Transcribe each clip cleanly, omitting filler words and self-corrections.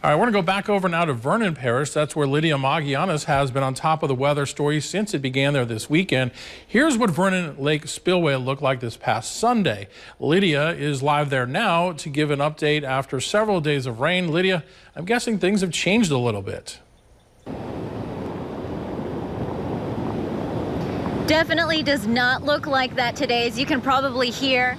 All right, we're going to go back over now to Vernon Parish. That's where Lydia Magallanes has been on top of the weather story since it began there this weekend. Here's what Vernon Lake Spillway looked like this past Sunday. Lydia is live there now to give an update after several days of rain. Lydia, I'm guessing things have changed a little bit. Definitely does not look like that today. As you can probably hear,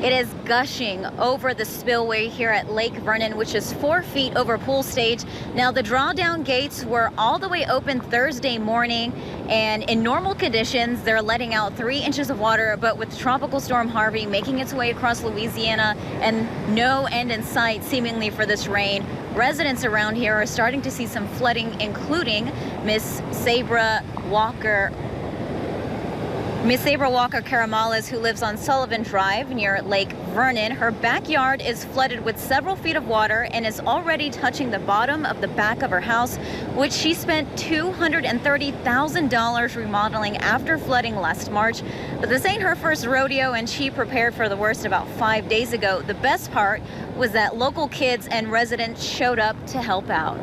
it is gushing over the spillway here at Lake Vernon, which is 4 feet over pool stage. Now, the drawdown gates were all the way open Thursday morning, and in normal conditions, they're letting out 3 inches of water. But with Tropical Storm Harvey making its way across Louisiana and no end in sight seemingly for this rain, residents around here are starting to see some flooding, including Miss Sabra Walker Caramales, who lives on Sullivan Drive near Lake Vernon. Her backyard is flooded with several feet of water and is already touching the bottom of the back of her house, which she spent $230,000 remodeling after flooding last March. But this ain't her first rodeo, and she prepared for the worst about 5 days ago. The best part was that local kids and residents showed up to help out.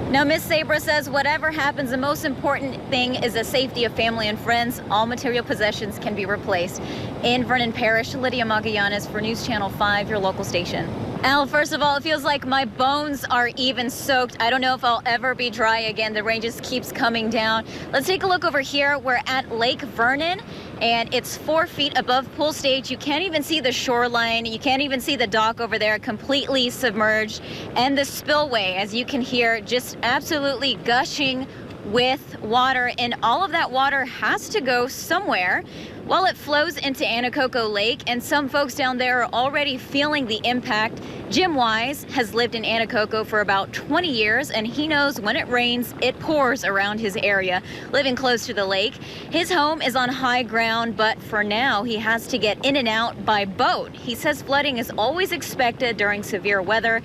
Now, Miss Sabra says whatever happens, the most important thing is the safety of family and friends. All material possessions can be replaced. In Vernon Parish, Lydia Magallanes for News Channel 5, your local station. Al, first of all, it feels like my bones are even soaked. I don't know if I'll ever be dry again. The rain just keeps coming down. Let's take a look over here. We're at Lake Vernon, and it's 4 feet above pool stage. You can't even see the shoreline. You can't even see the dock over there, completely submerged. And the spillway, as you can hear, just absolutely gushing with water, and all of that water has to go somewhere. Well, it flows into Coco Lake, and some folks down there are already feeling the impact. Jim Wise has lived in Coco for about 20 years, and he knows when it rains, it pours around his area. Living close to the lake, his home is on high ground, but for now, he has to get in and out by boat. He says flooding is always expected during severe weather,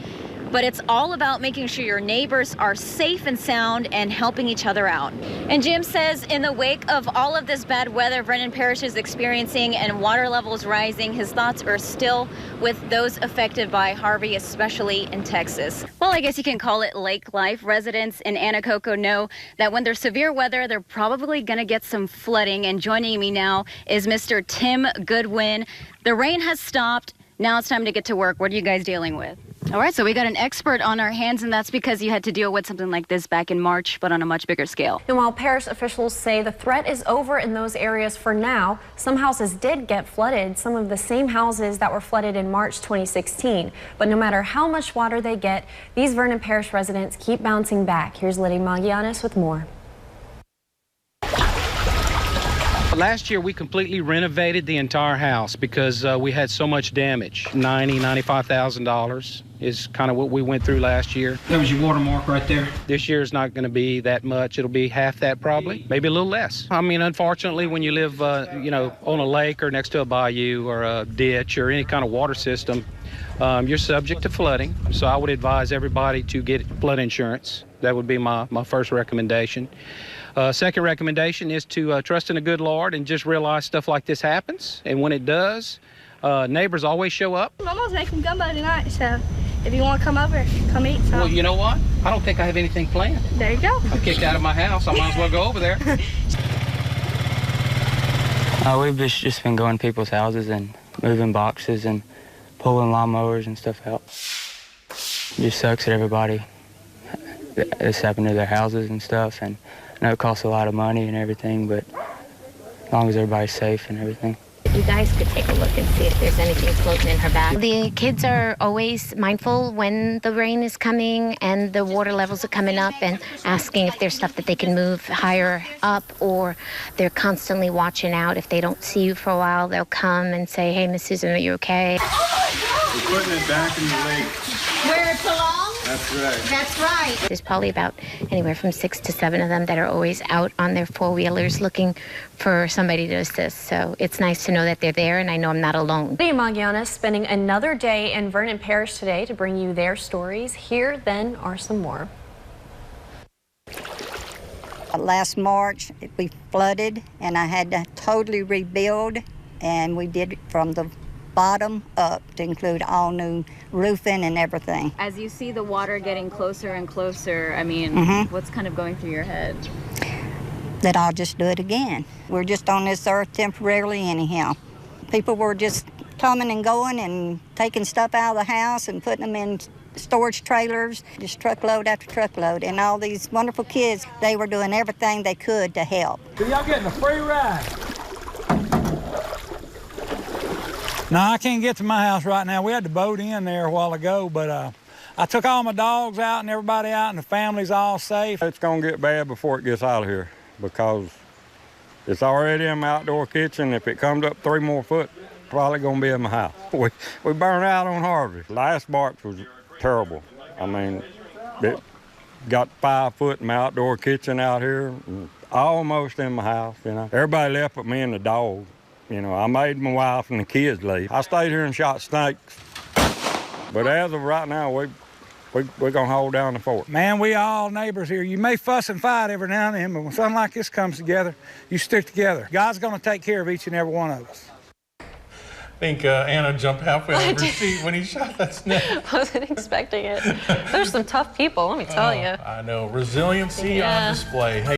but it's all about making sure your neighbors are safe and sound and helping each other out. And Jim says in the wake of all of this bad weather Vernon Parish is experiencing and water levels rising, his thoughts are still with those affected by Harvey, especially in Texas. Well, I guess you can call it lake life. Residents in Coco know that when there's severe weather, they're probably going to get some flooding. And joining me now is Mr. Tim Goodwin. The rain has stopped. Now it's time to get to work. What are you guys dealing with? All right, so we got an expert on our hands, and that's because you had to deal with something like this back in March, but on a much bigger scale. And while parish officials say the threat is over in those areas for now, some houses did get flooded, some of the same houses that were flooded in March 2016. But no matter how much water they get, these Vernon Parish residents keep bouncing back. Here's Lydia Magallanes with more. Last year, we completely renovated the entire house because we had so much damage. $95,000 is kind of what we went through last year. That was your watermark right there? This year is not going to be that much. It'll be half that probably, maybe a little less. I mean, unfortunately, when you live, on a lake or next to a bayou or a ditch or any kind of water system, you're subject to flooding. So I would advise everybody to get flood insurance. That would be my first recommendation. Second recommendation is to trust in a good Lord and just realize stuff like this happens. And when it does, neighbors always show up. Mama's making gumbo tonight, so if you want to come over, come eat some. Well, you know what? I don't think I have anything planned. There you go. I'm kicked out of my house. I might as well go over there. We've just been going to people's houses and moving boxes and pulling lawnmowers and stuff out. It just sucks that everybody this happened to their houses and stuff, and I know it costs a lot of money and everything, but as long as everybody's safe and everything. You guys could take a look and see if there's anything floating in her bag. The kids are always mindful when the rain is coming and the water levels are coming up and asking if there's stuff that they can move higher up, or they're constantly watching out. If they don't see you for a while, they'll come and say, hey, Miss Susan, are you okay? We're putting it back in the lake. Where it belongs? That's right. That's right. There's probably about anywhere from 6 to 7 of them that are always out on their four-wheelers looking for somebody to assist. So it's nice to know that they're there, and I know I'm not alone. Lydia Magallanes spending another day in Vernon Parish today to bring you their stories. Here then are some more. Last March, we flooded, and I had to totally rebuild, and we did it from the bottom up to include all new roofing and everything. As you see the water getting closer and closer, I mean, what's kind of going through your head? That I'll just do it again. We're just on this earth temporarily anyhow. People were just coming and going and taking stuff out of the house and putting them in storage trailers, just truckload after truckload. And all these wonderful kids, they were doing everything they could to help. So y'all getting a free ride? No, I can't get to my house right now. We had the boat in there a while ago, but I took all my dogs out and everybody out, and the family's all safe. It's gonna get bad before it gets out of here because it's already in my outdoor kitchen. If it comes up 3 more foot, probably gonna be in my house. We burned out on Harvey. Last March was terrible. I mean, it got 5 foot in my outdoor kitchen out here, and almost in my house, you know. Everybody left but me and the dog. You know, I made my wife and the kids leave. I stayed here and shot snakes. But as of right now, we're gonna hold down the fort. Man, we all neighbors here. You may fuss and fight every now and then, but when something like this comes together, you stick together. God's gonna take care of each and every one of us. I think Anna jumped halfway out of her seat when he shot that snake. I wasn't expecting it. There's some tough people, let me tell you. I know. Resiliency on display. Hey,